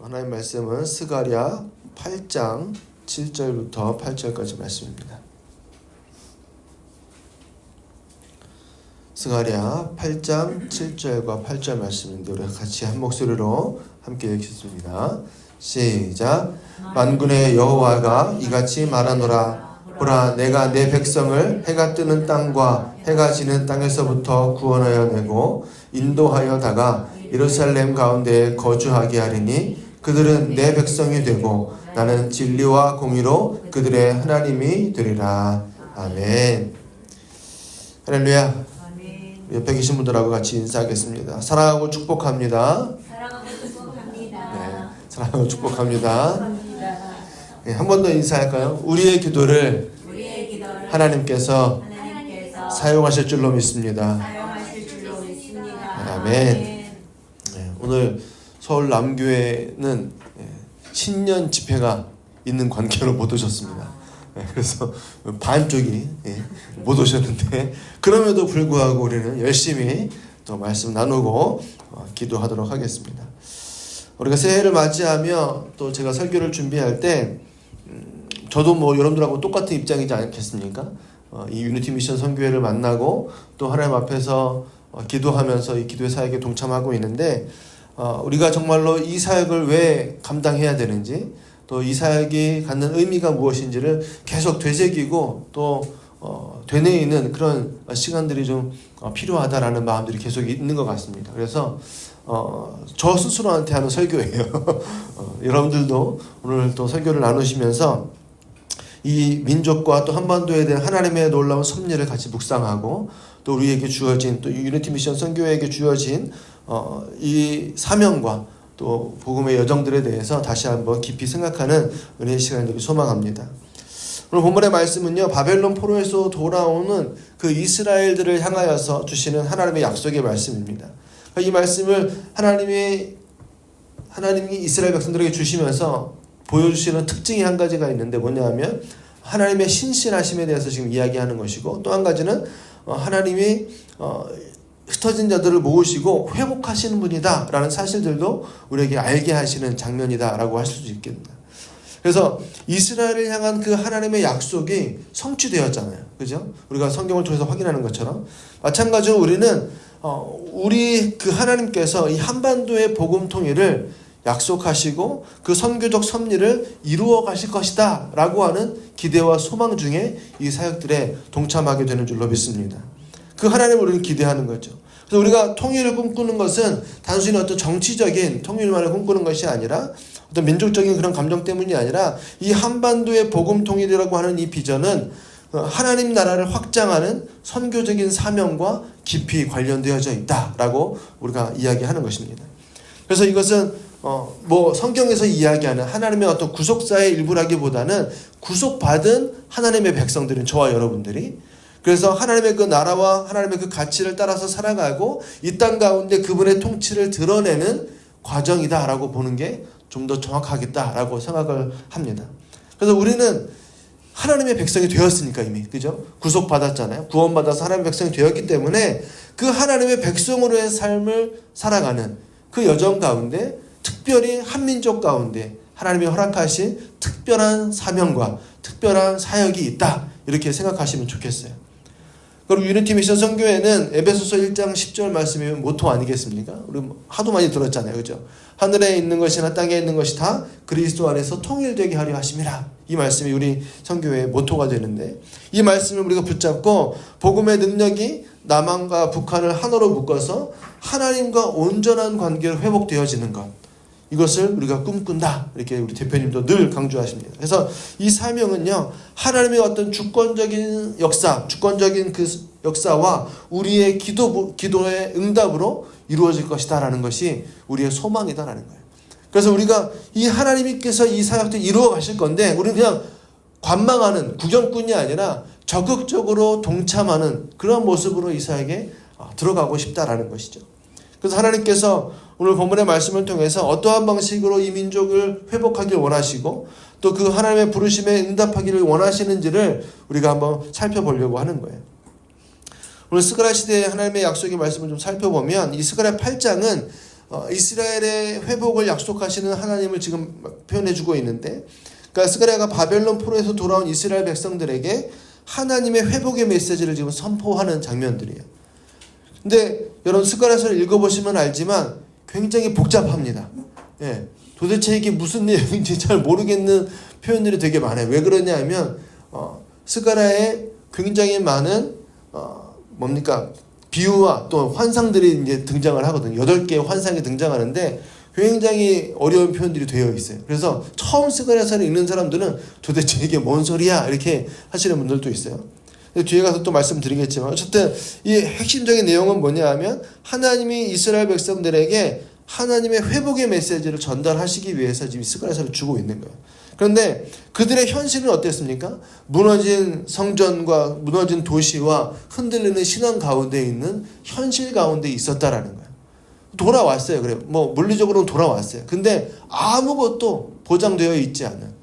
하나님 말씀은 스가랴 8장 7절부터 8절까지 말씀입니다. 스가랴 8장 7절과 8절 말씀인데 우리가 같이 한 목소리로 함께 읽겠습니다. 시작. 만군의 여호와가 이같이 말하노라. 보라, 내가 내 백성을 해가 뜨는 땅과 해가 지는 땅에서부터 구원하여 내고 인도하여 다가 예루살렘 가운데에 거주하게 하리니 그들은 내 백성이 되고 나는 진리와 공의로 그들의 하나님이 되리라. 아멘. 할렐루야. 옆에 계신 분들하고 같이 인사하겠습니다. 사랑하고 축복합니다. 사랑하고 축복합니다. 네, 사랑하고 축복합니다. 네, 한 번 더 인사할까요? 우리의 기도를 하나님께서 사용하실 줄로 믿습니다. 아멘. 네, 오늘 서울 남교회는 신년 집회가 있는 관계로 못 오셨습니다. 그래서 반쪽이 못 오셨는데 그럼에도 불구하고 우리는 열심히 또 말씀 나누고 기도하도록 하겠습니다. 우리가 새해를 맞이하며 또 제가 설교를 준비할 때 저도 뭐 여러분들하고 똑같은 입장이지 않겠습니까? 이 유니티 미션 선교회를 만나고 또 하나님 앞에서 기도하면서 이 기도의 사역에 동참하고 있는데 우리가 정말로 이 사역을 왜 감당해야 되는지 또 이 사역이 갖는 의미가 무엇인지를 계속 되새기고 또 되뇌이는 그런 시간들이 좀 필요하다라는 마음들이 계속 있는 것 같습니다. 그래서 저 스스로한테 하는 설교예요. 여러분들도 오늘 또 설교를 나누시면서 이 민족과 또 한반도에 대한 하나님의 놀라운 섭리를 같이 묵상하고 또 우리에게 주어진 또 유니티 미션 선교회에게 주어진 이 사명과 또 복음의 여정들에 대해서 다시 한번 깊이 생각하는 은혜의 시간을 되길 소망합니다. 오늘 본문의 말씀은요, 바벨론 포로에서 돌아오는 그 이스라엘들을 향하여서 주시는 하나님의 약속의 말씀입니다. 이 말씀을 하나님이 이스라엘 백성들에게 주시면서 보여주시는 특징이 한 가지가 있는데 뭐냐 하면 하나님의 신실하심에 대해서 지금 이야기하는 것이고 또 한 가지는 하나님이 흩어진 자들을 모으시고 회복하시는 분이다 라는 사실들도 우리에게 알게 하시는 장면이다 라고 하실 수 있겠습니다. 그래서 이스라엘을 향한 그 하나님의 약속이 성취되었잖아요. 그죠? 우리가 성경을 통해서 확인하는 것처럼 마찬가지로 우리는 우리 그 하나님께서 이 한반도의 복음 통일을 약속하시고 그 선교적 섭리를 이루어 가실 것이다 라고 하는 기대와 소망 중에 이 사역들에 동참하게 되는 줄로 믿습니다. 그 하나님을 우리는 기대하는 거죠. 그래서 우리가 통일을 꿈꾸는 것은 단순히 어떤 정치적인 통일만을 꿈꾸는 것이 아니라 어떤 민족적인 그런 감정 때문이 아니라 이 한반도의 복음 통일이라고 하는 이 비전은 하나님 나라를 확장하는 선교적인 사명과 깊이 관련되어져 있다라고 우리가 이야기하는 것입니다. 그래서 이것은 뭐 성경에서 이야기하는 하나님의 어떤 구속사의 일부라기보다는 구속받은 하나님의 백성들인 저와 여러분들이 그래서 하나님의 그 나라와 하나님의 그 가치를 따라서 살아가고 이 땅 가운데 그분의 통치를 드러내는 과정이다라고 보는 게 좀 더 정확하겠다라고 생각을 합니다. 그래서 우리는 하나님의 백성이 되었으니까 이미 그죠? 구속받았잖아요. 구원받아서 하나님의 백성이 되었기 때문에 그 하나님의 백성으로의 삶을 살아가는 그 여정 가운데 특별히 한민족 가운데 하나님이 허락하신 특별한 사명과 특별한 사역이 있다 이렇게 생각하시면 좋겠어요. 그리고 유니티 미션 선교회는 에베소서 1장 10절 말씀이 모토 아니겠습니까? 우리 하도 많이 들었잖아요. 그죠? 하늘에 있는 것이나 땅에 있는 것이 다 그리스도 안에서 통일되게 하려 하심이라. 이 말씀이 우리 선교회의 모토가 되는데 이 말씀을 우리가 붙잡고 복음의 능력이 남한과 북한을 하나로 묶어서 하나님과 온전한 관계로 회복되어지는 것. 이것을 우리가 꿈꾼다. 이렇게 우리 대표님도 늘 강조하십니다. 그래서 이 사명은요, 하나님의 어떤 주권적인 역사, 주권적인 그 역사와 우리의 기도의 응답으로 이루어질 것이다라는 것이 우리의 소망이다라는 거예요. 그래서 우리가 이 하나님께서 이 사역도 이루어 가실 건데, 우리는 그냥 관망하는 구경꾼이 아니라 적극적으로 동참하는 그런 모습으로 이 사역에 들어가고 싶다라는 것이죠. 그래서 하나님께서 오늘 본문의 말씀을 통해서 어떠한 방식으로 이 민족을 회복하길 원하시고 또 그 하나님의 부르심에 응답하기를 원하시는지를 우리가 한번 살펴보려고 하는 거예요. 오늘 스가랴 시대의 하나님의 약속의 말씀을 좀 살펴보면 이 스가랴 8장은 이스라엘의 회복을 약속하시는 하나님을 지금 표현해주고 있는데, 그러니까 스가랴가 바벨론 포로에서 돌아온 이스라엘 백성들에게 하나님의 회복의 메시지를 지금 선포하는 장면들이에요. 근데 여러분 스가랴서를 읽어보시면 알지만 굉장히 복잡합니다. 예, 도대체 이게 무슨 내용인지 잘 모르겠는 표현들이 되게 많아요. 왜 그러냐면 스가랴에 굉장히 많은 뭡니까 비유와 또 환상들이 이제 등장을 하거든요. 8개의 환상이 등장하는데 굉장히 어려운 표현들이 되어 있어요. 그래서 처음 스가랴서를 읽는 사람들은 도대체 이게 뭔 소리야 이렇게 하시는 분들도 있어요. 근데 뒤에 가서 또 말씀드리겠지만 어쨌든 이 핵심적인 내용은 뭐냐 하면 하나님이 이스라엘 백성들에게 하나님의 회복의 메시지를 전달하시기 위해서 지금 스가랴서를 주고 있는 거예요. 그런데 그들의 현실은 어땠습니까? 무너진 성전과 무너진 도시와 흔들리는 신앙 가운데 있는 현실 가운데 있었다라는 거예요. 돌아왔어요. 그래요. 뭐 물리적으로는 돌아왔어요. 근데 아무것도 보장되어 있지 않은,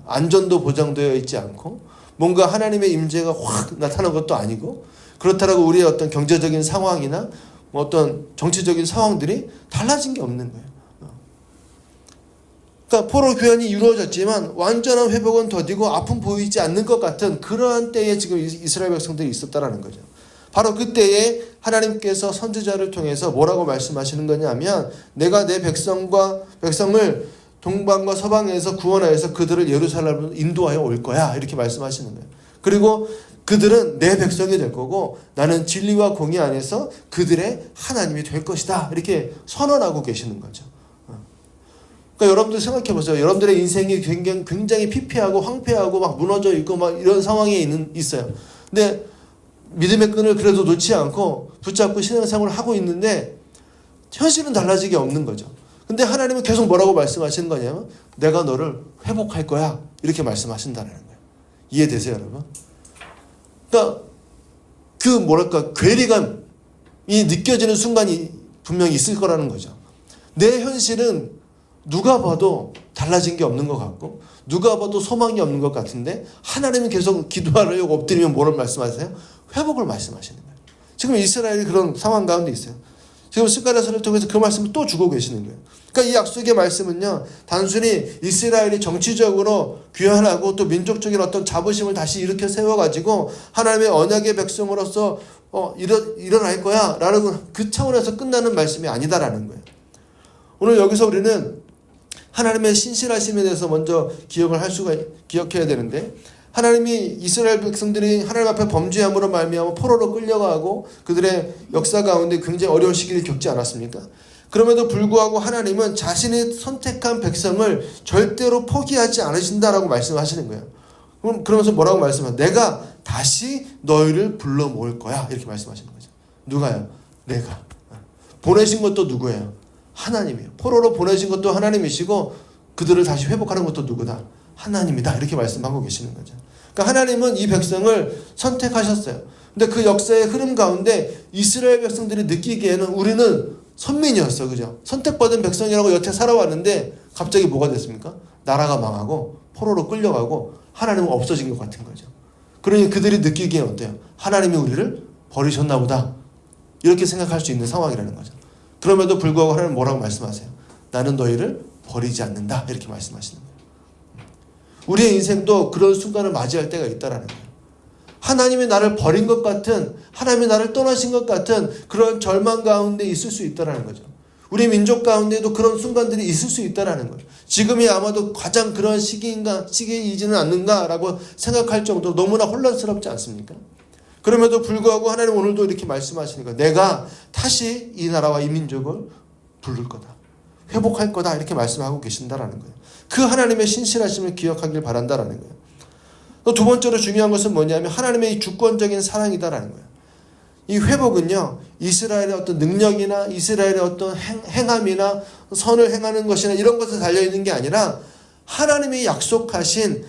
안전도 보장되어 있지 않고 뭔가 하나님의 임재가 확 나타난 것도 아니고, 그렇다고 우리의 어떤 경제적인 상황이나 뭐 어떤 정치적인 상황들이 달라진 게 없는 거예요. 그러니까 포로 교환이 이루어졌지만 완전한 회복은 더디고 아픔 보이지 않는 것 같은 그러한 때에 지금 이스라엘 백성들이 있었다라는 거죠. 바로 그때에 하나님께서 선지자를 통해서 뭐라고 말씀하시는 거냐면, 내가 내 백성을 동방과 서방에서 구원하여서 그들을 예루살렘으로 인도하여 올 거야 이렇게 말씀하시는 거예요. 그리고 그들은 내 백성이 될 거고 나는 진리와 공의 안에서 그들의 하나님이 될 것이다 이렇게 선언하고 계시는 거죠. 그러니까 여러분들 생각해 보세요. 여러분들의 인생이 굉장히 피폐하고 황폐하고 막 무너져 있고 막 이런 상황에 있어요. 근데 믿음의 끈을 그래도 놓지 않고 붙잡고 신앙생활을 하고 있는데 현실은 달라지게 없는 거죠. 근데 하나님은 계속 뭐라고 말씀하시는 거냐면 내가 너를 회복할 거야 이렇게 말씀하신다는 거예요. 이해되세요 여러분? 그러니까 그 뭐랄까 괴리감이 느껴지는 순간이 분명히 있을 거라는 거죠. 내 현실은 누가 봐도 달라진 게 없는 것 같고 누가 봐도 소망이 없는 것 같은데 하나님은 계속 기도하려고 엎드리면 뭐를 말씀하세요? 회복을 말씀하시는 거예요. 지금 이스라엘이 그런 상황 가운데 있어요. 지금 스가랴서를 통해서 그 말씀을 또 주고 계시는 거예요. 그러니까 이 약속의 말씀은요, 단순히 이스라엘이 정치적으로 귀환하고 또 민족적인 어떤 자부심을 다시 일으켜 세워가지고 하나님의 언약의 백성으로서 일어날 거야 라는 그 차원에서 끝나는 말씀이 아니다라는 거예요. 오늘 여기서 우리는 하나님의 신실하심에 대해서 먼저 기억해야 되는데, 하나님이 이스라엘 백성들이 하나님 앞에 범죄함으로 말미암아 포로로 끌려가고 그들의 역사 가운데 굉장히 어려운 시기를 겪지 않았습니까? 그럼에도 불구하고 하나님은 자신이 선택한 백성을 절대로 포기하지 않으신다라고 말씀하시는 거예요. 그러면서 뭐라고 말씀하세요? 내가 다시 너희를 불러 모을 거야 이렇게 말씀하시는 거죠. 누가요? 내가. 보내신 것도 누구예요? 하나님이에요. 포로로 보내신 것도 하나님이시고 그들을 다시 회복하는 것도 누구다? 하나님이다 이렇게 말씀하고 계시는 거죠. 그러니까 하나님은 이 백성을 선택하셨어요. 근데 그 역사의 흐름 가운데 이스라엘 백성들이 느끼기에는 우리는 선민이었어, 그죠? 선택받은 백성이라고 여태 살아왔는데 갑자기 뭐가 됐습니까? 나라가 망하고 포로로 끌려가고 하나님은 없어진 것 같은 거죠. 그러니 그들이 느끼기엔 어때요? 하나님이 우리를 버리셨나 보다 이렇게 생각할 수 있는 상황이라는 거죠. 그럼에도 불구하고 하나님은 뭐라고 말씀하세요? 나는 너희를 버리지 않는다 이렇게 말씀하시는 거예요. 우리의 인생도 그런 순간을 맞이할 때가 있다라는 거예요. 하나님이 나를 버린 것 같은, 하나님이 나를 떠나신 것 같은 그런 절망 가운데 있을 수 있다라는 거죠. 우리 민족 가운데도 그런 순간들이 있을 수 있다라는 거예요. 지금이 아마도 가장 그런 시기이지는 않는가라고 생각할 정도로 너무나 혼란스럽지 않습니까? 그럼에도 불구하고 하나님 오늘도 이렇게 말씀하시는 거예요. 내가 다시 이 나라와 이 민족을 부를 거다. 회복할 거다 이렇게 말씀하고 계신다라는 거예요. 그 하나님의 신실하심을 기억하길 바란다라는 거예요. 또 두 번째로 중요한 것은 뭐냐면 하나님의 주권적인 사랑이다라는 거예요. 이 회복은요, 이스라엘의 어떤 능력이나 이스라엘의 어떤 행함이나 선을 행하는 것이나 이런 것에 달려있는 게 아니라 하나님이 약속하신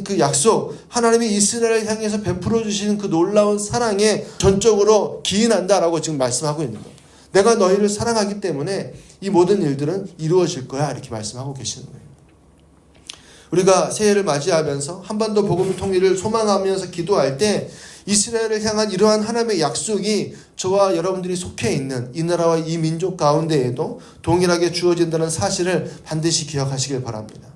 그 약속, 하나님이 이스라엘을 향해서 베풀어 주시는 그 놀라운 사랑에 전적으로 기인한다라고 지금 말씀하고 있는 거예요. 내가 너희를 사랑하기 때문에 이 모든 일들은 이루어질 거야 이렇게 말씀하고 계시는 거예요. 우리가 새해를 맞이하면서 한반도 복음 통일을 소망하면서 기도할 때 이스라엘을 향한 이러한 하나님의 약속이 저와 여러분들이 속해 있는 이 나라와 이 민족 가운데에도 동일하게 주어진다는 사실을 반드시 기억하시길 바랍니다.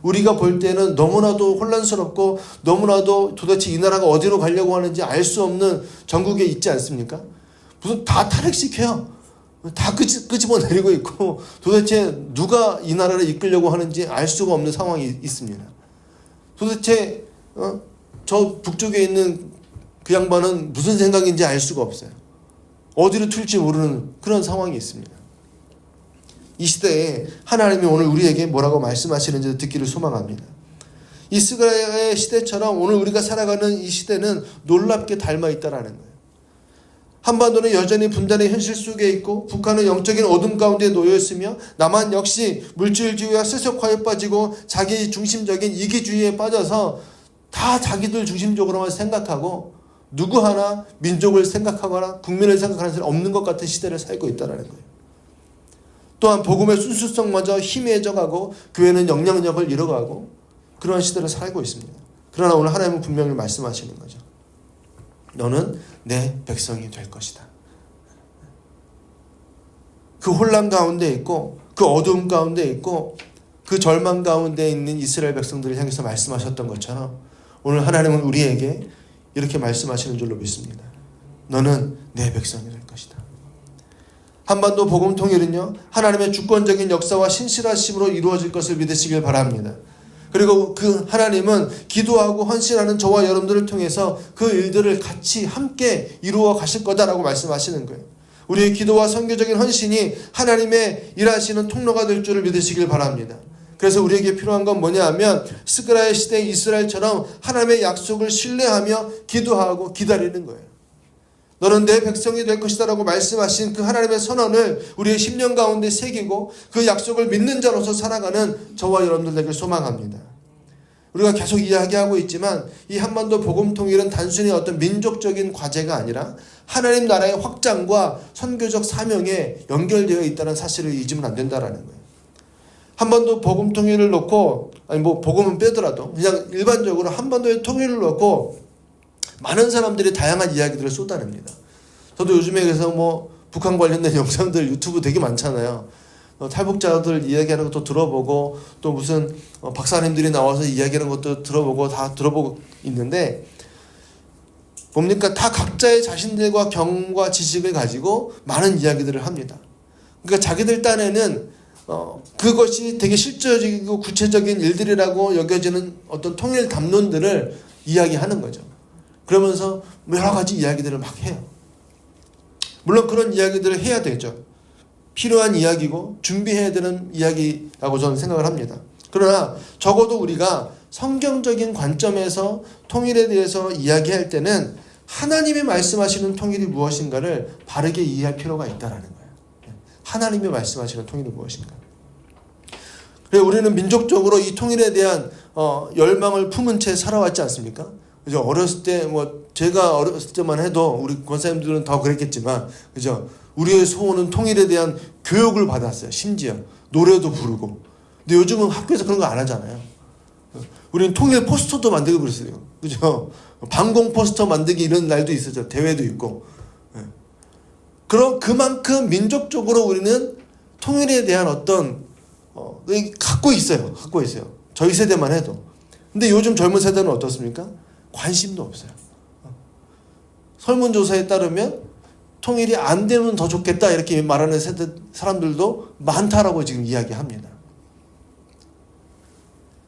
우리가 볼 때는 너무나도 혼란스럽고 너무나도 도대체 이 나라가 어디로 가려고 하는지 알 수 없는 전국에 있지 않습니까? 무슨 다 탈핵시켜요. 다 끄집어내리고 있고 도대체 누가 이 나라를 이끌려고 하는지 알 수가 없는 상황이 있습니다. 도대체 저 북쪽에 있는 그 양반은 무슨 생각인지 알 수가 없어요. 어디로 튈지 모르는 그런 상황이 있습니다. 이 시대에 하나님이 오늘 우리에게 뭐라고 말씀하시는지 듣기를 소망합니다. 이스라엘의 시대처럼 오늘 우리가 살아가는 이 시대는 놀랍게 닮아 있다라는 거예요. 한반도는 여전히 분단의 현실 속에 있고 북한은 영적인 어둠 가운데 놓여 있으며 남한 역시 물질주의와 세속화에 빠지고 자기 중심적인 이기주의에 빠져서 다 자기들 중심적으로만 생각하고 누구 하나 민족을 생각하거나 국민을 생각하는 사람이 없는 것 같은 시대를 살고 있다는 거예요. 또한 복음의 순수성마저 희미해져가고 교회는 영향력을 잃어가고 그런 시대를 살고 있습니다. 그러나 오늘 하나님은 분명히 말씀하시는 거죠. 너는 내 백성이 될 것이다. 그 혼란 가운데 있고 그 어두움 가운데 있고 그 절망 가운데 있는 이스라엘 백성들을 향해서 말씀하셨던 것처럼 오늘 하나님은 우리에게 이렇게 말씀하시는 줄로 믿습니다. 너는 내 백성이 될 것이다. 한반도 복음 통일은요, 하나님의 주권적인 역사와 신실하심으로 이루어질 것을 믿으시길 바랍니다. 그리고 그 하나님은 기도하고 헌신하는 저와 여러분들을 통해서 그 일들을 같이 함께 이루어 가실 거다라고 말씀하시는 거예요. 우리의 기도와 선교적인 헌신이 하나님의 일하시는 통로가 될 줄을 믿으시길 바랍니다. 그래서 우리에게 필요한 건 뭐냐 하면 스가랴의 시대의 이스라엘처럼 하나님의 약속을 신뢰하며 기도하고 기다리는 거예요. 너는 내 백성이 될 것이다 라고 말씀하신 그 하나님의 선언을 우리의 10년 가운데 새기고 그 약속을 믿는 자로서 살아가는 저와 여러분들에게 소망합니다. 우리가 계속 이야기하고 있지만 이 한반도 복음 통일은 단순히 어떤 민족적인 과제가 아니라 하나님 나라의 확장과 선교적 사명에 연결되어 있다는 사실을 잊으면 안 된다는 거예요. 한반도 복음 통일을 놓고 복음은 빼더라도 그냥 일반적으로 한반도의 통일을 놓고 많은 사람들이 다양한 이야기들을 쏟아냅니다. 저도 요즘에 그래서 북한 관련된 영상들 유튜브 되게 많잖아요. 탈북자들 이야기하는 것도 들어보고 또 무슨 박사님들이 나와서 이야기하는 것도 들어보고 다 들어보고 있는데 뭡니까? 다 각자의 자신들과 경험과 지식을 가지고 많은 이야기들을 합니다. 그러니까 자기들 딴에는 그것이 되게 실질적이고 구체적인 일들이라고 여겨지는 어떤 통일 담론들을 이야기하는 거죠. 그러면서 여러 가지 이야기들을 막 해요. 물론 그런 이야기들을 해야 되죠. 필요한 이야기고 준비해야 되는 이야기라고 저는 생각을 합니다. 그러나 적어도 우리가 성경적인 관점에서 통일에 대해서 이야기할 때는 하나님이 말씀하시는 통일이 무엇인가를 바르게 이해할 필요가 있다는 거예요. 하나님이 말씀하시는 통일이 무엇인가. 그래서 우리는 민족적으로 이 통일에 대한 열망을 품은 채 살아왔지 않습니까? 그죠? 어렸을 때 제가 어렸을 때만 해도 우리 권사님들은 더 그랬겠지만 그죠? 우리의 소원은 통일에 대한 교육을 받았어요. 심지어 노래도 부르고. 근데 요즘은 학교에서 그런 거 안 하잖아요. 우리는 통일 포스터도 만들고 그랬어요. 그죠? 방공 포스터 만들기 이런 날도 있었죠. 대회도 있고. 그럼 그만큼 민족적으로 우리는 통일에 대한 어떤 갖고 있어요. 저희 세대만 해도. 근데 요즘 젊은 세대는 어떻습니까? 관심도 없어요. 설문조사에 따르면 통일이 안 되면 더 좋겠다 이렇게 말하는 세대 사람들도 많다라고 지금 이야기합니다.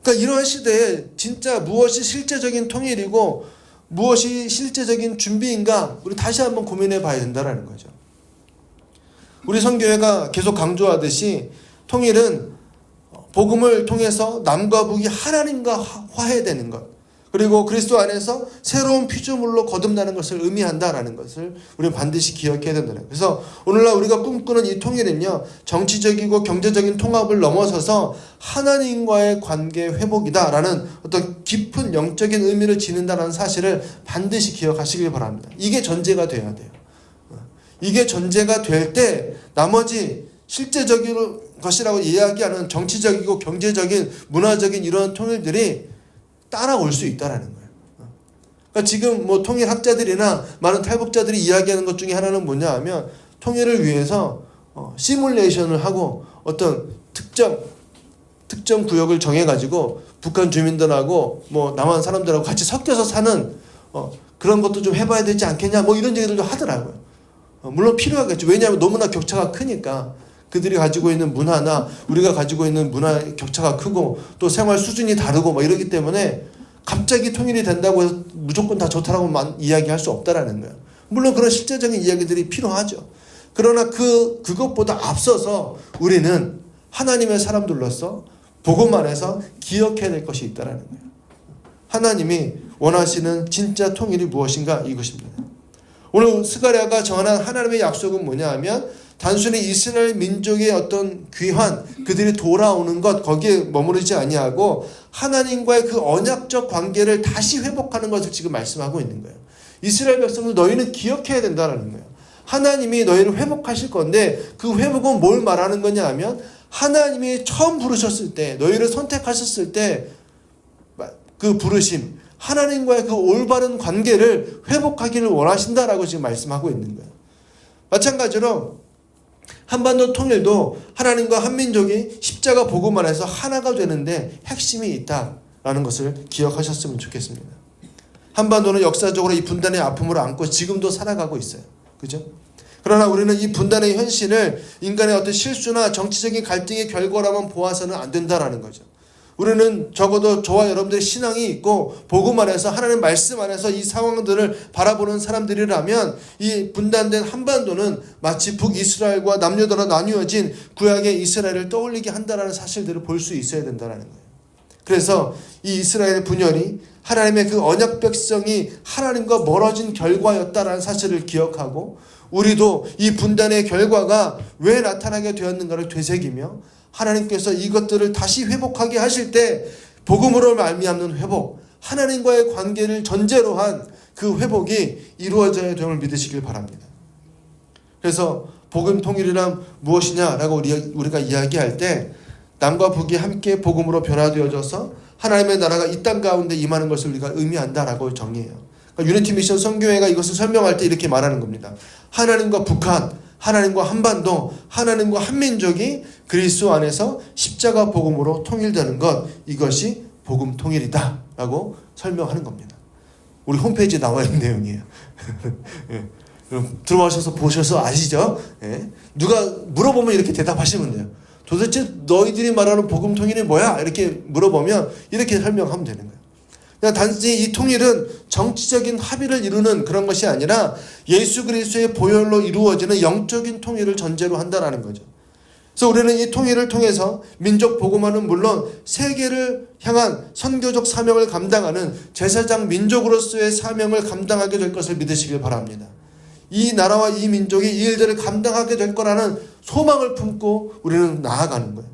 그러니까 이러한 시대에 진짜 무엇이 실제적인 통일이고 무엇이 실제적인 준비인가 우리 다시 한번 고민해 봐야 된다는 거죠. 우리 선교회가 계속 강조하듯이 통일은 복음을 통해서 남과 북이 하나님과 화해되는 것 그리고 그리스도 안에서 새로운 피조물로 거듭나는 것을 의미한다라는 것을 우리는 반드시 기억해야 된다는 거예요. 그래서 오늘날 우리가 꿈꾸는 이 통일은요. 정치적이고 경제적인 통합을 넘어서서 하나님과의 관계 회복이다라는 어떤 깊은 영적인 의미를 지닌다는 사실을 반드시 기억하시길 바랍니다. 이게 전제가 돼야 돼요. 이게 전제가 될 때 나머지 실제적인 것이라고 이야기하는 정치적이고 경제적인 문화적인 이런 통일들이 따라올 수 있다라는 거예요. 그러니까 지금 뭐 통일학자들이나 많은 탈북자들이 이야기하는 것 중에 하나는 뭐냐 하면 통일을 위해서 시뮬레이션을 하고 어떤 특정 구역을 정해가지고 북한 주민들하고 뭐 남한 사람들하고 같이 섞여서 사는 그런 것도 좀 해봐야 되지 않겠냐 뭐 이런 얘기들도 하더라고요. 물론 필요하겠죠. 왜냐하면 너무나 격차가 크니까 그들이 가지고 있는 문화나 우리가 가지고 있는 문화 격차가 크고 또 생활 수준이 다르고 뭐 이러기 때문에 갑자기 통일이 된다고 해서 무조건 다 좋다라고만 이야기할 수 없다라는 거예요. 물론 그런 실제적인 이야기들이 필요하죠. 그러나 그것보다 앞서서 우리는 하나님의 사람들로서 복음 안에서 기억해야 될 것이 있다라는 거예요. 하나님이 원하시는 진짜 통일이 무엇인가 이것입니다. 오늘 스가랴가 전한 하나님의 약속은 뭐냐 하면 단순히 이스라엘 민족의 어떤 귀환, 그들이 돌아오는 것 거기에 머무르지 아니하고 하나님과의 그 언약적 관계를 다시 회복하는 것을 지금 말씀하고 있는 거예요. 이스라엘 백성들 너희는 기억해야 된다는 거예요. 하나님이 너희를 회복하실 건데 그 회복은 뭘 말하는 거냐 하면 하나님이 처음 부르셨을 때 너희를 선택하셨을 때 그 부르심, 하나님과의 그 올바른 관계를 회복하기를 원하신다라고 지금 말씀하고 있는 거예요. 마찬가지로 한반도 통일도 하나님과 한민족이 십자가 복음 안에서 하나가 되는데 핵심이 있다라는 것을 기억하셨으면 좋겠습니다. 한반도는 역사적으로 이 분단의 아픔을 안고 지금도 살아가고 있어요. 그죠? 그러나 우리는 이 분단의 현실을 인간의 어떤 실수나 정치적인 갈등의 결과로만 보아서는 안 된다라는 거죠. 우리는 적어도 저와 여러분들의 신앙이 있고 복음 안에서 하나님 말씀 안에서 이 상황들을 바라보는 사람들이라면 이 분단된 한반도는 마치 북이스라엘과 남녀노소 나뉘어진 구약의 이스라엘을 떠올리게 한다는 사실들을 볼 수 있어야 된다는 거예요. 그래서 이 이스라엘 분열이 하나님의 그 언약 백성이 하나님과 멀어진 결과였다라는 사실을 기억하고 우리도 이 분단의 결과가 왜 나타나게 되었는가를 되새기며 하나님께서 이것들을 다시 회복하게 하실 때 복음으로 말미암는 회복, 하나님과의 관계를 전제로 한 그 회복이 이루어져야 됨을 믿으시길 바랍니다. 그래서 복음 통일이란 무엇이냐라고 우리가 이야기할 때 남과 북이 함께 복음으로 변화되어져서 하나님의 나라가 이 땅 가운데 임하는 것을 우리가 의미한다라고 정의해요. 그러니까 유니티 미션 선교회가 이것을 설명할 때 이렇게 말하는 겁니다. 하나님과 북한, 하나님과 한반도, 하나님과 한민족이 그리스도 안에서 십자가 복음으로 통일되는 것, 이것이 복음 통일이다 라고 설명하는 겁니다. 우리 홈페이지에 나와 있는 내용이에요. 예. 그럼 들어와셔서 보셔서 아시죠? 예. 누가 물어보면 이렇게 대답하시면 돼요. 도대체 너희들이 말하는 복음 통일이 뭐야? 이렇게 물어보면 이렇게 설명하면 되는 거예요. 그냥 단지 이 통일은 정치적인 합의를 이루는 그런 것이 아니라 예수 그리스도의 보혈로 이루어지는 영적인 통일을 전제로 한다는 거죠. 그래서 우리는 이 통일을 통해서 민족 복음화는 물론 세계를 향한 선교적 사명을 감당하는 제사장 민족으로서의 사명을 감당하게 될 것을 믿으시길 바랍니다. 이 나라와 이 민족이 이 일들을 감당하게 될 거라는 소망을 품고 우리는 나아가는 거예요.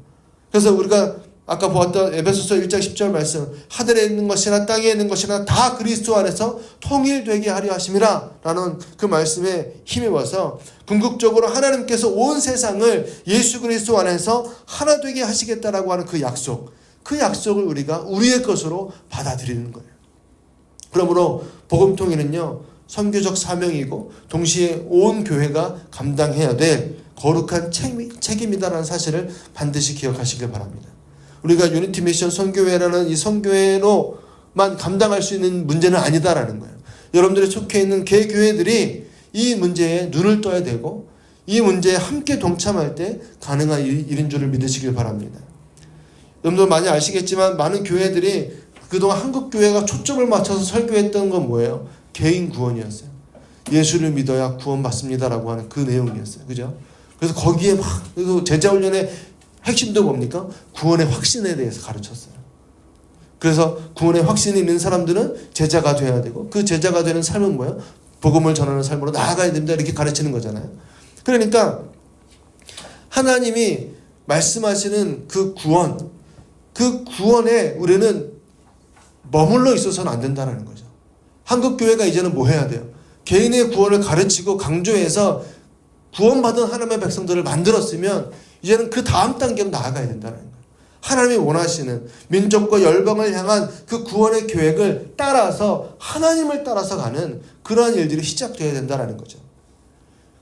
그래서 우리가 아까 보았던 에베소서 1장 10절 말씀, 하늘에 있는 것이나 땅에 있는 것이나 다 그리스도 안에서 통일되게 하려 하심이라 라는 그 말씀에 힘입어서 궁극적으로 하나님께서 온 세상을 예수 그리스도 안에서 하나 되게 하시겠다라고 하는 그 약속을 우리가 우리의 것으로 받아들이는 거예요. 그러므로 복음 통일은요, 선교적 사명이고 동시에 온 교회가 감당해야 될 거룩한 책임이다라는 사실을 반드시 기억하시길 바랍니다. 우리가 유니티 미션 선교회라는 이 선교회로만 감당할 수 있는 문제는 아니다라는 거예요. 여러분들이 속해 있는 개교회들이 이 문제에 눈을 떠야 되고 이 문제에 함께 동참할 때 가능한 일인 줄을 믿으시길 바랍니다. 여러분들 많이 아시겠지만 많은 교회들이 그동안 한국 교회가 초점을 맞춰서 설교했던 건 뭐예요? 개인 구원이었어요. 예수를 믿어야 구원받습니다라고 하는 그 내용이었어요. 그죠? 그래서 거기에 막 제자훈련의 핵심도 뭡니까? 구원의 확신에 대해서 가르쳤어요. 그래서 구원의 확신이 있는 사람들은 제자가 돼야 되고 그 제자가 되는 삶은 뭐예요? 복음을 전하는 삶으로 나아가야 됩니다. 이렇게 가르치는 거잖아요. 그러니까 하나님이 말씀하시는 그 구원에 우리는 머물러 있어서는 안 된다는 거죠. 한국교회가 이제는 뭐 해야 돼요? 개인의 구원을 가르치고 강조해서 구원받은 하나님의 백성들을 만들었으면 이제는 그 다음 단계로 나아가야 된다는 거예요. 하나님이 원하시는 민족과 열방을 향한 그 구원의 계획을 따라서 하나님을 따라서 가는 그러한 일들이 시작되어야 된다는 거죠.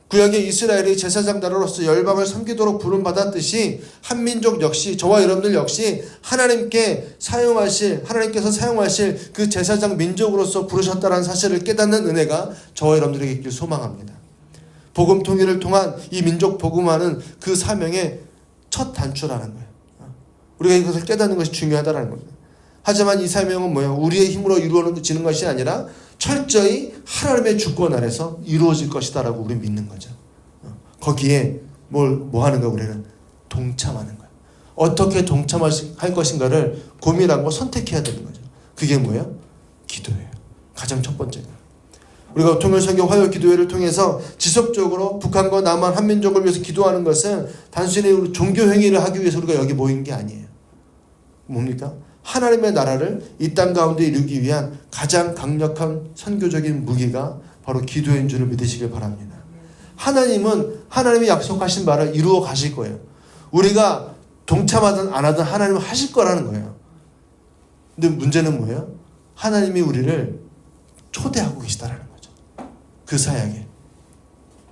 구약의 이스라엘이 제사장 나라로서 열방을 섬기도록 부름받았듯이 한민족 역시 저와 여러분들 역시 하나님께서 사용하실 그 제사장 민족으로서 부르셨다는 사실을 깨닫는 은혜가 저와 여러분들에게 있길 소망합니다. 복음 통일을 통한 이 민족 복음화는 그 사명의 첫 단추라는 거예요. 우리가 이것을 깨닫는 것이 중요하다는 겁니다. 하지만 이 사명은 뭐예요? 우리의 힘으로 이루어지는 것이 아니라 철저히 하나님의 주권 아래서 이루어질 것이다라고 우리는 믿는 거죠. 거기에 뭐 하는 거야? 우리는 동참하는 거야. 어떻게 동참할 것인가를 고민하고 선택해야 되는 거죠. 그게 뭐예요? 기도예요. 가장 첫 번째가. 우리가 통일선교 화요 기도회를 통해서 지속적으로 북한과 남한 한민족을 위해서 기도하는 것은 단순히 종교 행위를 하기 위해서 우리가 여기 모인 게 아니에요. 뭡니까? 하나님의 나라를 이 땅 가운데 이루기 위한 가장 강력한 선교적인 무기가 바로 기도인 줄을 믿으시길 바랍니다. 하나님은 하나님이 약속하신 바를 이루어 가실 거예요. 우리가 동참하든 안 하든 하나님은 하실 거라는 거예요. 근데 문제는 뭐예요? 하나님이 우리를 초대하고 계시다라는 거죠. 그 사역에.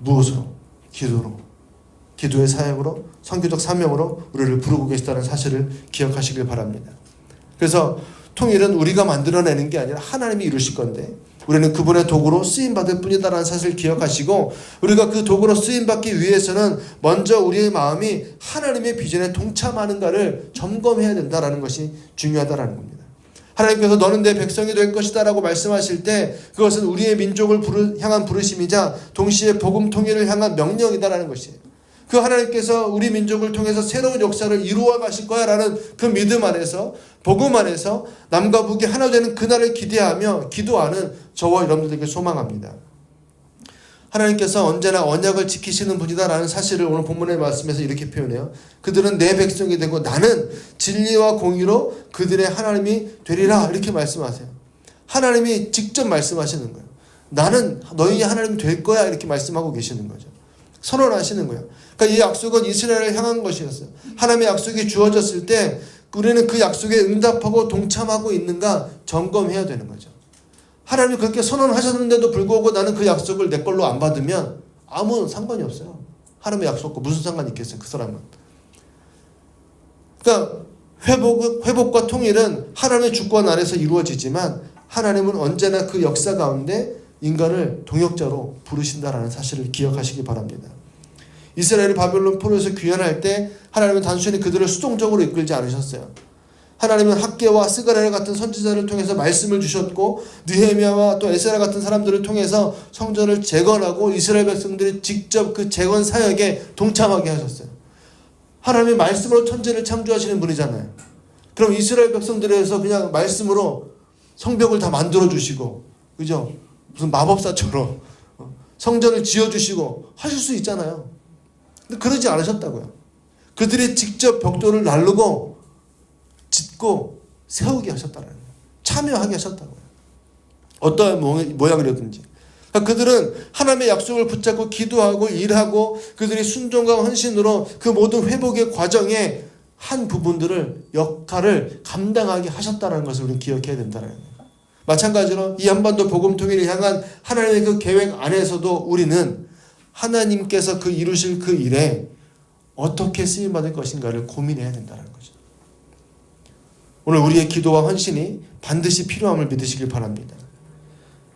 무엇으로? 기도로. 기도의 사역으로, 선교적 사명으로 우리를 부르고 계시다는 사실을 기억하시길 바랍니다. 그래서 통일은 우리가 만들어내는 게 아니라 하나님이 이루실 건데 우리는 그분의 도구로 쓰임받을 뿐이다라는 사실을 기억하시고 우리가 그 도구로 쓰임받기 위해서는 먼저 우리의 마음이 하나님의 비전에 동참하는가를 점검해야 된다는 것이 중요하다는 겁니다. 하나님께서 너는 내 백성이 될 것이다 라고 말씀하실 때 그것은 우리의 민족을 향한 부르심이자 동시에 복음 통일을 향한 명령이다라는 것이에요. 그 하나님께서 우리 민족을 통해서 새로운 역사를 이루어 가실 거야 라는 그 믿음 안에서 복음 안에서 남과 북이 하나 되는 그날을 기대하며 기도하는 저와 여러분들에게 소망합니다. 하나님께서 언제나 언약을 지키시는 분이다 라는 사실을 오늘 본문의 말씀에서 이렇게 표현해요. 그들은 내 백성이 되고 나는 진리와 공의로 그들의 하나님이 되리라 이렇게 말씀하세요. 하나님이 직접 말씀하시는 거예요. 나는 너희 하나님이 될 거야 이렇게 말씀하고 계시는 거죠. 선언하시는 거예요. 그러니까 이 약속은 이스라엘을 향한 것이었어요. 하나님의 약속이 주어졌을 때 우리는 그 약속에 응답하고 동참하고 있는가 점검해야 되는 거죠. 하나님이 그렇게 선언하셨는데도 불구하고 나는 그 약속을 내 걸로 안 받으면 아무 상관이 없어요. 하나님의 약속과 무슨 상관이 있겠어요, 그 사람은. 그러니까 회복과 통일은 하나님의 주권 아래서 이루어지지만 하나님은 언제나 그 역사 가운데 인간을 동역자로 부르신다라는 사실을 기억하시기 바랍니다. 이스라엘이 바벨론 포로에서 귀환할 때 하나님은 단순히 그들을 수동적으로 이끌지 않으셨어요. 하나님은 학개와 스가랴 같은 선지자를 통해서 말씀을 주셨고 느헤미야와 또 에스라 같은 사람들을 통해서 성전을 재건하고 이스라엘 백성들이 직접 그 재건 사역에 동참하게 하셨어요. 하나님이 말씀으로 천지를 창조하시는 분이잖아요. 그럼 이스라엘 백성들에서 그냥 말씀으로 성벽을 다 만들어 주시고 그죠? 무슨 마법사처럼 성전을 지어주시고 하실 수 있잖아요. 근데 그러지 않으셨다고요. 그들이 직접 벽돌을 나르고 짓고 세우게 하셨다는 거예요. 참여하게 하셨다고요. 어떠한 모양이라든지. 그러니까 그들은 하나님의 약속을 붙잡고 기도하고 일하고 그들이 순종과 헌신으로 그 모든 회복의 과정에 한 부분들을 역할을 감당하게 하셨다는 것을 우리는 기억해야 된다는 거예요. 마찬가지로 이 한반도 복음 통일을 향한 하나님의 그 계획 안에서도 우리는 하나님께서 그 이루실 그 일에 어떻게 쓰임받을 것인가를 고민해야 된다는 거죠. 오늘 우리의 기도와 헌신이 반드시 필요함을 믿으시길 바랍니다.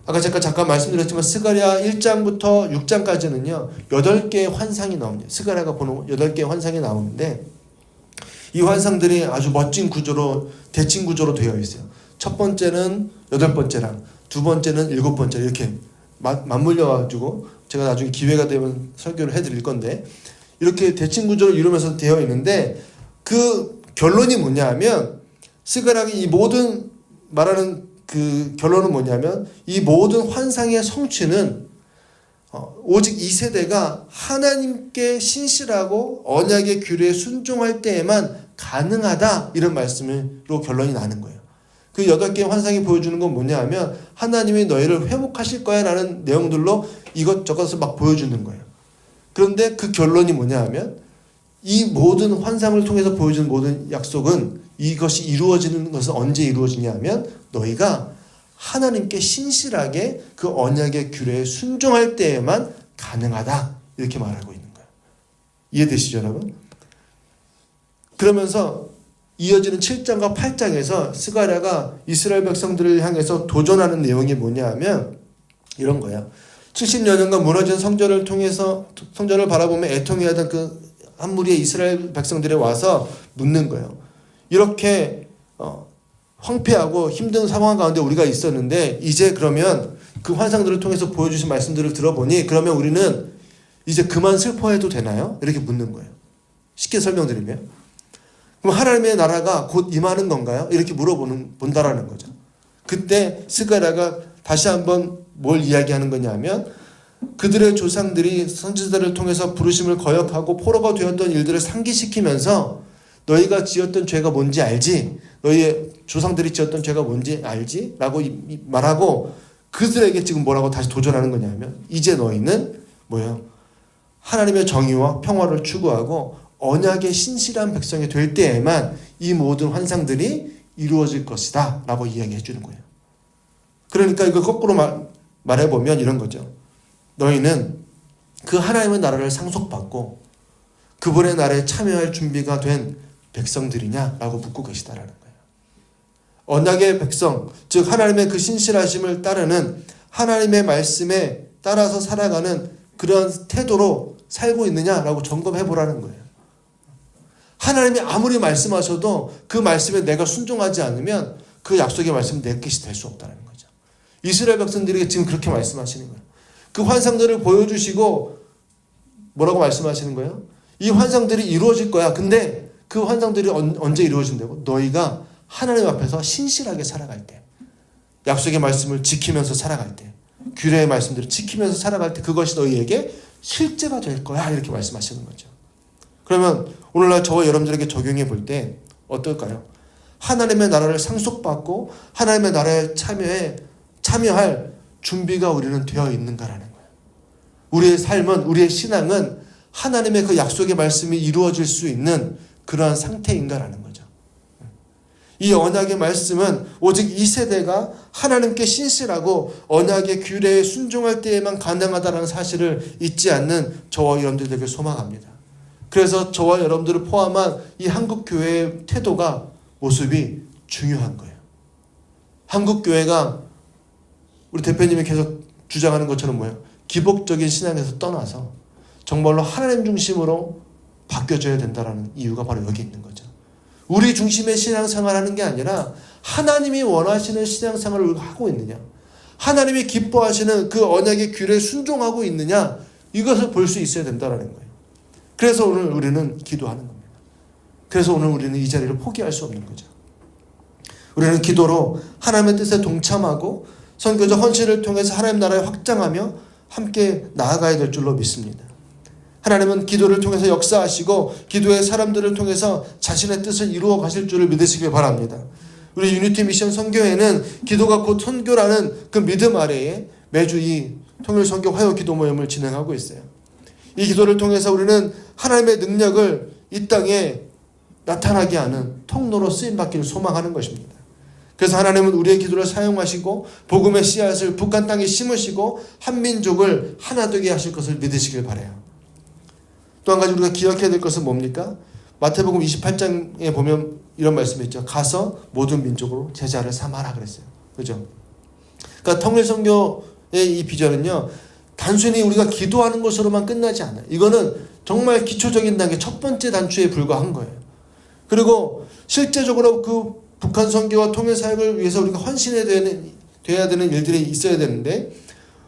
아까 제가 잠깐 말씀드렸지만 스가랴 1장부터 6장까지는요 8개의 환상이 나옵니다. 스가랴가 보는 8개의 환상이 나오는데 이 환상들이 아주 멋진 구조로 대칭 구조로 되어 있어요. 첫 번째는 8번째랑 두 번째는 7번째 이렇게 맞물려 가지고 제가 나중에 기회가 되면 설교를 해드릴 건데 이렇게 대칭 구조를 이루면서 되어 있는데 그 결론이 뭐냐면 스가랴가 이 모든 말하는 그 결론은 뭐냐면 이 모든 환상의 성취는 오직 이 세대가 하나님께 신실하고 언약의 규례에 순종할 때에만 가능하다 이런 말씀으로 결론이 나는 거예요. 그 8개의 환상이 보여주는 건 뭐냐 하면 하나님이 너희를 회복하실 거야 라는 내용들로 이것저것을 막 보여주는 거예요. 그런데 그 결론이 뭐냐 하면 이 모든 환상을 통해서 보여주는 모든 약속은 이것이 이루어지는 것은 언제 이루어지냐 하면 너희가 하나님께 신실하게 그 언약의 규례에 순종할 때에만 가능하다. 이렇게 말하고 있는 거예요. 이해되시죠, 여러분? 그러면서 이어지는 7장과 8장에서 스가랴가 이스라엘 백성들을 향해서 도전하는 내용이 뭐냐 하면 이런 거예요. 70여 년간 무너진 성전을 통해서 성전을 바라보며 애통해하던 그 한 무리의 이스라엘 백성들이 와서 묻는 거예요. 이렇게 황폐하고 힘든 상황 가운데 우리가 있었는데 이제 그러면 그 환상들을 통해서 보여주신 말씀들을 들어보니 그러면 우리는 이제 그만 슬퍼해도 되나요? 이렇게 묻는 거예요. 쉽게 설명드리면 그럼 하나님의 나라가 곧 임하는 건가요? 이렇게 본다라는 거죠. 그때 스가랴가 다시 한번 뭘 이야기하는 거냐면 그들의 조상들이 선지자들을 통해서 부르심을 거역하고 포로가 되었던 일들을 상기시키면서 너희가 지었던 죄가 뭔지 알지? 너희의 조상들이 지었던 죄가 뭔지 알지? 라고 말하고 그들에게 지금 뭐라고 다시 도전하는 거냐면 이제 너희는 뭐예요? 하나님의 정의와 평화를 추구하고 언약의 신실한 백성이 될 때에만 이 모든 환상들이 이루어질 것이다 라고 이야기해 주는 거예요. 그러니까 이걸 거꾸로 말해보면 이런 거죠. 너희는 그 하나님의 나라를 상속받고 그분의 나라에 참여할 준비가 된 백성들이냐라고 묻고 계시다라는 거예요. 언약의 백성, 즉 하나님의 그 신실하심을 따르는 하나님의 말씀에 따라서 살아가는 그런 태도로 살고 있느냐라고 점검해 보라는 거예요. 하나님이 아무리 말씀하셔도 그 말씀에 내가 순종하지 않으면 그 약속의 말씀은 내 것이 될 수 없다는 거죠. 이스라엘 백성들에게 지금 그렇게 말씀하시는 거예요. 그 환상들을 보여주시고 뭐라고 말씀하시는 거예요? 이 환상들이 이루어질 거야. 근데 그 환상들이 언제 이루어진다고? 너희가 하나님 앞에서 신실하게 살아갈 때, 약속의 말씀을 지키면서 살아갈 때, 규례의 말씀들을 지키면서 살아갈 때 그것이 너희에게 실제가 될 거야. 이렇게 말씀하시는 거죠. 그러면 오늘날 저와 여러분들에게 적용해 볼 때 어떨까요? 하나님의 나라를 상속받고 하나님의 나라에 참여할 준비가 우리는 되어 있는가라는 거예요. 우리의 삶은, 우리의 신앙은 하나님의 그 약속의 말씀이 이루어질 수 있는 그러한 상태인가라는 거죠. 이 언약의 말씀은 오직 이 세대가 하나님께 신실하고 언약의 규례에 순종할 때에만 가능하다는 사실을 잊지 않는 저와 여러분들 되길 소망합니다. 그래서 저와 여러분들을 포함한 이 한국교회의 태도가, 모습이 중요한 거예요. 한국교회가 우리 대표님이 계속 주장하는 것처럼 뭐예요? 기복적인 신앙에서 떠나서 정말로 하나님 중심으로 바뀌어져야 된다는 이유가 바로 여기 있는 거죠. 우리 중심의 신앙생활을 하는 게 아니라 하나님이 원하시는 신앙생활을 우리가 하고 있느냐, 하나님이 기뻐하시는 그 언약의 규례에 순종하고 있느냐, 이것을 볼 수 있어야 된다는 거예요. 그래서 오늘 우리는 기도하는 겁니다. 그래서 오늘 우리는 이 자리를 포기할 수 없는 거죠. 우리는 기도로 하나님의 뜻에 동참하고 선교적 헌신을 통해서 하나님 나라에 확장하며 함께 나아가야 될 줄로 믿습니다. 하나님은 기도를 통해서 역사하시고 기도의 사람들을 통해서 자신의 뜻을 이루어 가실 줄을 믿으시길 바랍니다. 우리 유니티 미션 선교회는 기도가 곧 선교라는 그 믿음 아래에 매주 이 통일 선교 화요 기도 모임을 진행하고 있어요. 이 기도를 통해서 우리는 하나님의 능력을 이 땅에 나타나게 하는 통로로 쓰임받기를 소망하는 것입니다. 그래서 하나님은 우리의 기도를 사용하시고 복음의 씨앗을 북한 땅에 심으시고 한민족을 하나 되게 하실 것을 믿으시길 바라요. 또 한 가지 우리가 기억해야 될 것은 뭡니까? 마태복음 28장에 보면 이런 말씀이 있죠. 가서 모든 민족으로 제자를 삼아라 그랬어요. 그죠? 그러니까 통일선교의 이 비전은요, 단순히 우리가 기도하는 것으로만 끝나지 않아요. 이거는 정말 기초적인 단계, 첫 번째 단추에 불과한 거예요. 그리고 실제적으로 그 북한 선교와 통일 사역을 위해서 우리가 헌신해야 되는 일들이 있어야 되는데,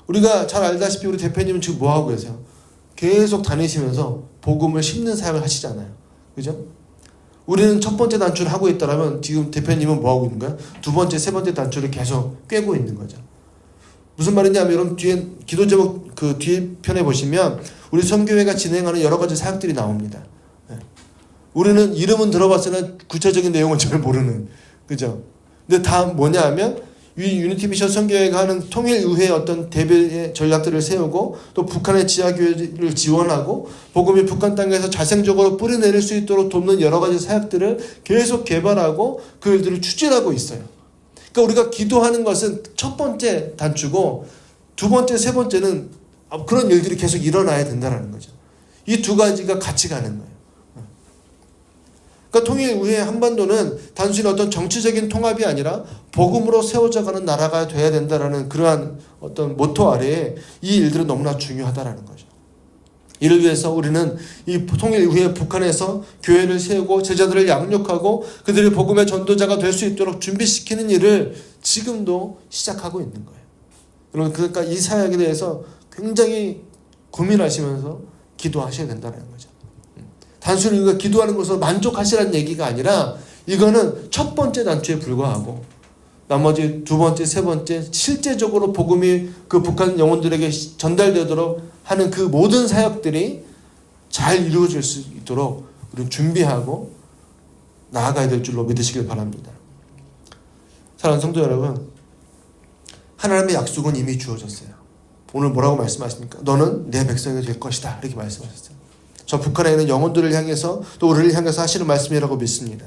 우리가 잘 알다시피 우리 대표님은 지금 뭐 하고 계세요? 계속 다니시면서 복음을 심는 사역을 하시잖아요. 그죠? 우리는 첫 번째 단추를 하고 있다면 지금 대표님은 뭐 하고 있는 거야? 두 번째, 세 번째 단추를 계속 꿰고 있는 거죠. 무슨 말이냐면 여러분 뒤에 기도 제목 그 뒤에 편에 보시면 우리 선교회가 진행하는 여러 가지 사역들이 나옵니다. 우리는 이름은 들어봤으나 구체적인 내용은 잘 모르는, 그죠? 근데 다 뭐냐 하면 유니티 미션 선교회가 하는 통일의회의 어떤 대비의 전략들을 세우고 또 북한의 지하교회를 지원하고 복음이 북한 땅에서 자생적으로 뿌리내릴 수 있도록 돕는 여러 가지 사역들을 계속 개발하고 그 일들을 추진하고 있어요. 그러니까 우리가 기도하는 것은 첫 번째 단추고 두 번째, 세 번째는 그런 일들이 계속 일어나야 된다는 거죠. 이 두 가지가 같이 가는 거예요. 그러니까 통일의회 한반도는 단순히 어떤 정치적인 통합이 아니라 복음으로 세워져가는 나라가 돼야 된다라는 그러한 어떤 모토 아래에 이 일들은 너무나 중요하다라는 거죠. 이를 위해서 우리는 이 통일의회 북한에서 교회를 세우고 제자들을 양육하고 그들이 복음의 전도자가 될 수 있도록 준비시키는 일을 지금도 시작하고 있는 거예요. 여러분, 그러니까 이 사역에 대해서 굉장히 고민하시면서 기도하셔야 된다는 거죠. 단순히 우리가 기도하는 것으로 만족하시라는 얘기가 아니라 이거는 첫 번째 단추에 불과하고 나머지 두 번째, 세 번째 실제적으로 복음이 그 북한 영혼들에게 전달되도록 하는 그 모든 사역들이 잘 이루어질 수 있도록 우리는 준비하고 나아가야 될 줄로 믿으시길 바랍니다. 사랑하는 성도 여러분, 하나님의 약속은 이미 주어졌어요. 오늘 뭐라고 말씀하십니까? 너는 내 백성이 될 것이다, 이렇게 말씀하셨어요. 저 북한에 있는 영혼들을 향해서 또 우리를 향해서 하시는 말씀이라고 믿습니다.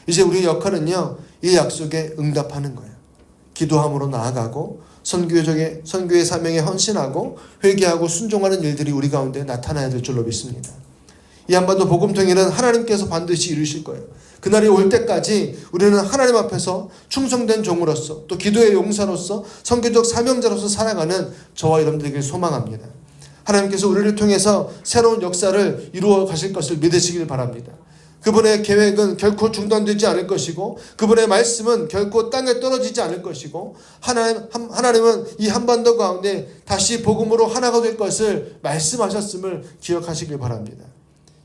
이제 우리의 역할은요, 이 약속에 응답하는 거예요. 기도함으로 나아가고 선교의 사명에 헌신하고 회개하고 순종하는 일들이 우리 가운데 나타나야 될 줄로 믿습니다. 이 한반도 복음통일은 하나님께서 반드시 이루실 거예요. 그날이 올 때까지 우리는 하나님 앞에서 충성된 종으로서 또 기도의 용사로서 선교적 사명자로서 살아가는 저와 여러분들에게 소망합니다. 하나님께서 우리를 통해서 새로운 역사를 이루어 가실 것을 믿으시길 바랍니다. 그분의 계획은 결코 중단되지 않을 것이고 그분의 말씀은 결코 땅에 떨어지지 않을 것이고 하나님은 이 한반도 가운데 다시 복음으로 하나가 될 것을 말씀하셨음을 기억하시길 바랍니다.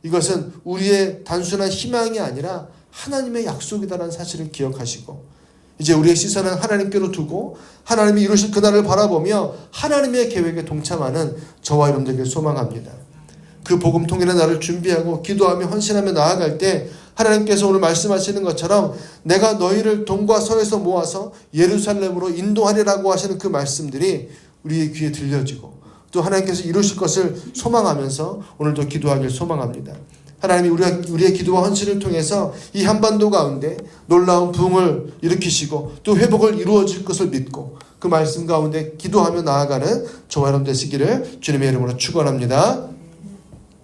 이것은 우리의 단순한 희망이 아니라 하나님의 약속이다라는 사실을 기억하시고 이제 우리의 시선은 하나님께로 두고 하나님이 이루실 그날을 바라보며 하나님의 계획에 동참하는 저와 여러분들에게 소망합니다. 그 복음 통일의 날을 준비하고 기도하며 헌신하며 나아갈 때 하나님께서 오늘 말씀하시는 것처럼 내가 너희를 동과 서에서 모아서 예루살렘으로 인도하리라고 하시는 그 말씀들이 우리의 귀에 들려지고 또 하나님께서 이루실 것을 소망하면서 오늘도 기도하길 소망합니다. 하나님이 우리의 기도와 헌신을 통해서 이 한반도 가운데 놀라운 부흥을 일으키시고 또 회복을 이루어질 것을 믿고 그 말씀 가운데 기도하며 나아가는 저와 여러분 되시기를 주님의 이름으로 축원합니다.